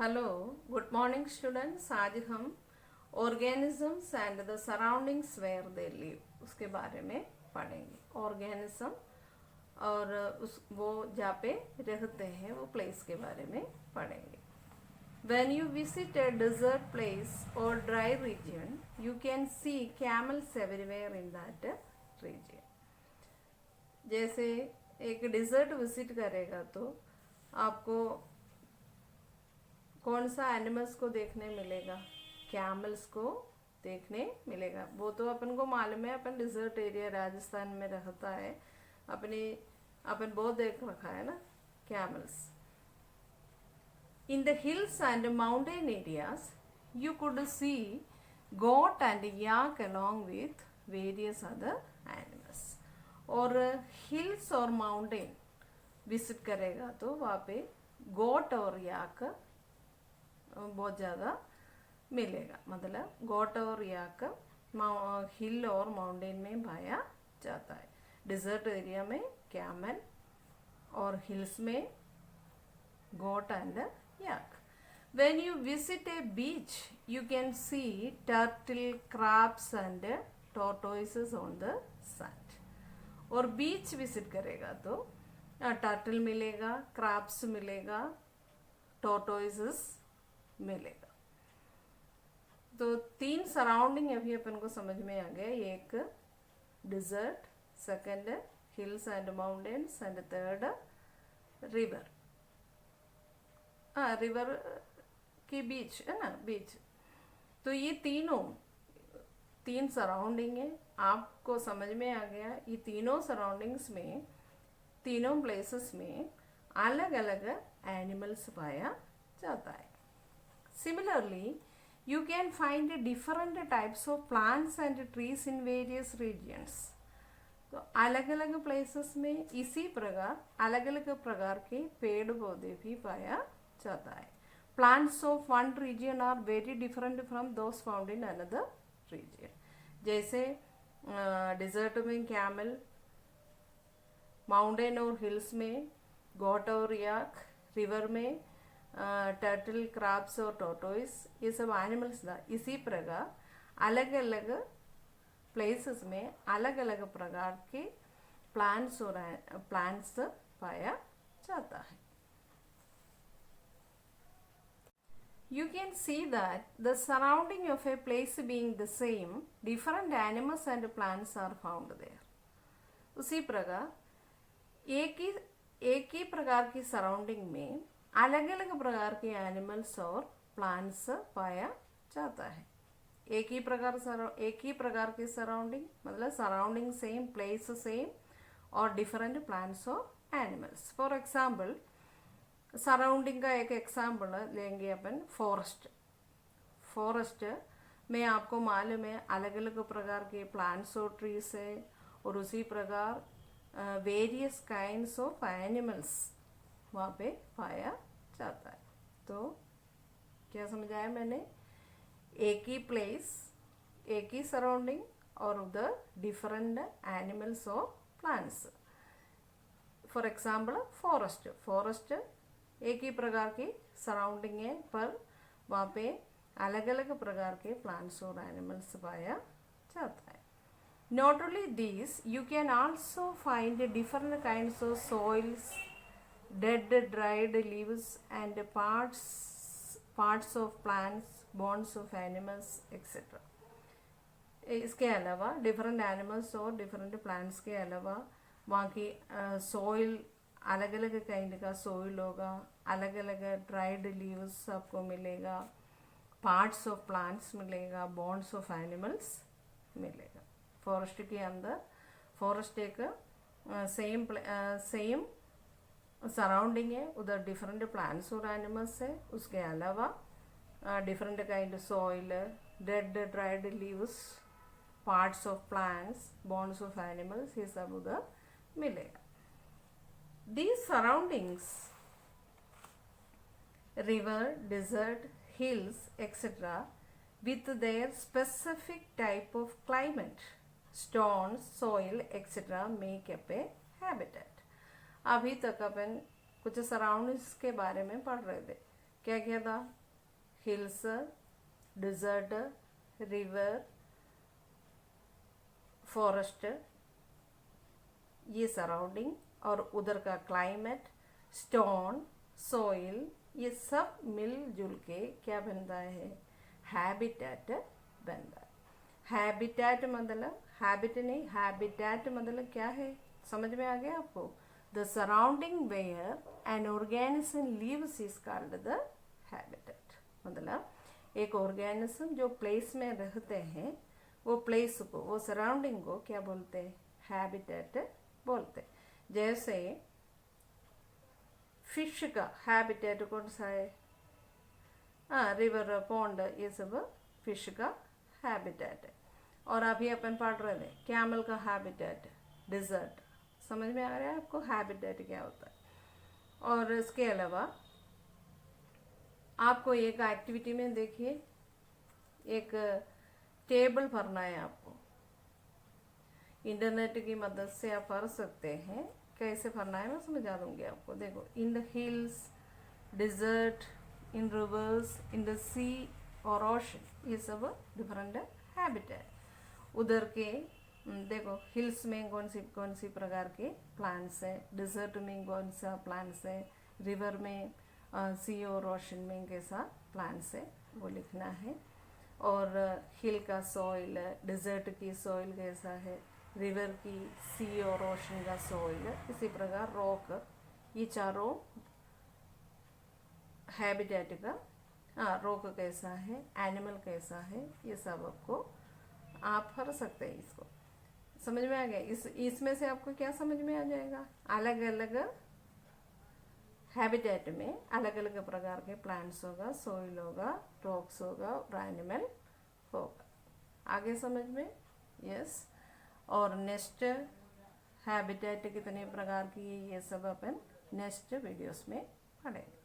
Hello, good morning students. आज हम organisms and the surroundings where they live उसके बारे में पढ़ेंगे। ऑर्गेनिज्म और वो जहाँ पे रहते हैं वो प्लेस के बारे में पढ़ेंगे। When you visit a desert place or dry region, you can see camels everywhere in that region. जैसे एक डिजर्ट विजिट करेगा तो आपको कौन सा एनिमल्स को देखने मिलेगा? कैमल्स को देखने मिलेगा। वो तो अपन को मालूम है, अपन डिजर्ट एरिया राजस्थान में रहता है, अपन बहुत देख रखा है ना camels. In the hills and mountain areas, you could see goat and yak along with various other animals. और हिल्स और माउंटेन विजिट करेगा तो वहाँ पे गोट और याक बहुत ज़्यादा मिलेगा। मतलब गोट और याक हिल और माउंटेन में पाया जाता है। डिजर्ट एरिया में कैमल और हिल्स में goat and yak. When you visit a beach, you can see turtle, crabs and tortoises on the sand. और बीच विजिट करेगा तो टर्टल मिलेगा, क्रैब्स मिलेगा, टॉर्टोइसेस मिलेगा। तो तीन सराउंडिंग अभी अपन को समझ में आ गया। एक desert, second hills and mountains and third river. River की बीच है ना, बीच। तो ये तीन सराउंडिंग है, आपको समझ में आ गया। ये तीनों सराउंडिंग्स में, तीनों प्लेसेस में अलग अलग एनिमल्स पाया जाता है। Similarly you can find different types of plants and trees in various regions. तो अलग अलग प्लेसेस में इसी प्रकार अलग अलग प्रकार के पेड़ पौधे भी पाया जाता है। Plants of one region are very different from those found in another region. जैसे डिजर्ट में कैमल, माउंटेन और हिल्स में गोट और याक, रिवर में टर्टल, क्रैब्स और टॉर्टोइस, ये सब एनिमल्स था। इसी प्रकार अलग अलग प्लेसेस में अलग अलग प्रकार के प्लांट्स पाया जाता है। You can see that the surrounding of a place being the same, different animals and plants are found there. उसी प्रकार एक ही प्रकार की सराउंडिंग में अलग अलग प्रकार के एनिमल्स और प्लांट्स पाया जाता है। एक ही प्रकार की सराउंडिंग मतलब सराउंडिंग सेम, प्लेस सेम और डिफरेंट प्लांट्स और एनिमल्स। फॉर एग्जाम्पल, सराउंडिंग का एक एग्जाम्पल लेंगे अपन। फॉरेस्ट में आपको मालूम है अलग अलग प्रकार के प्लांट्स और ट्रीज है, और उसी प्रकार वेरियस काइंड्स ऑफ एनिमल्स वहाँ पे पाया जाता है। तो क्या समझाया मैंने? एक ही प्लेस, एक ही सराउंडिंग और उधर डिफरेंट एनिमल्स और प्लांट्स। फॉर एग्जाम्पल फॉरेस्ट एक ही प्रकार की सराउंडिंग है, पर वहाँ पे अलग अलग प्रकार के प्लांट्स और एनिमल्स पाया जाता है। Not only these, you can also find different kinds of soils, dead, dried leaves, and parts of plants, bones of animals, etc. इसके अलावा डिफरेंट एनिमल्स और डिफरेंट प्लांट्स के अलावा वहाँ की सॉइल, अलग अलग काइंड का सॉइल होगा, अलग अलग ड्राइड लीव्स आपको मिलेगा, पार्ट्स ऑफ प्लांट्स मिलेगा, बोन्स ऑफ एनिमल्स मिलेगा। फॉरेस्ट के अंदर फॉरेस्ट एक सेम सराउंडिंग है, उधर डिफरेंट प्लांट्स और एनिमल्स है। उसके अलावा different kind soil, dead dried leaves, parts of plants, bones of animals, ये सब उधर मिलेगा। These surroundings, river, desert, hills, etc., with their specific type of climate, stones, soil, etc., make up a habitat. अभी तक अपन कुछ surroundings के बारे में पढ़ रहे थे। क्या क्या था? हिल्स, डिजर्ट, रिवर, फॉरेस्ट, ये सराउंडिंग, और उधर का क्लाइमेट, स्टोन, सॉइल, ये सब मिलजुल के क्या बनता है? हैबिटेट बनता है। हैबिटेट मतलब हैबिट नहीं, हैबिटेट मतलब क्या है? समझ में आ गया आपको? The surrounding where an organism lives is called the habitat. मतलब एक ऑर्गेनिज्म जो प्लेस में रहते हैं, वो प्लेस को, वो सराउंडिंग को क्या बोलते हैं? हैबिटेट बोलते हैं। जैसे फिश का हैबिटेट कौन सा है? रिवर, पॉन्ड, ये सब फिश का हैबिटेट है। और अभी अपन पढ़ रहे थे कैमल का हैबिटेट, डिजर्ट। समझ में आ रहा है आपको हैबिटेट क्या होता है? और इसके अलावा आपको एक एक्टिविटी में देखिए, एक टेबल भरना है आपको। इंटरनेट की मदद से आप भर सकते हैं। कैसे भरना है मैं समझा दूंगी आपको। देखो, in the hills, desert, in rivers, in the sea और ओशन, ये सब डिफरेंट हैबिटेट। उधर के देखो, हिल्स में कौन सी प्रकार के प्लांट्स है, डिजर्ट में कौन सा प्लांट्स है, रिवर में, सी और ओशन में कैसा प्लांट्स है, वो लिखना है। और हिल का सॉइल, डिजर्ट की सॉइल कैसा है, रिवर की, सी और ओशन का सॉइल, इसी प्रकार रॉक, ये चारों हैबिटेट का, रॉक कैसा है, एनिमल कैसा है, ये सब आपको आप भर सकते हैं। इसको समझ में आ गया? इसमें से आपको क्या समझ में आ जाएगा? अलग अलग हैबिटेट में अलग अलग प्रकार के प्लांट्स होगा, सॉइल होगा, रॉक्स होगा और एनिमल होगा। आगे समझ में? यस। और नेक्स्ट हैबिटेट कितने प्रकार की, ये सब अपन नेक्स्ट वीडियोस में पढ़ेंगे।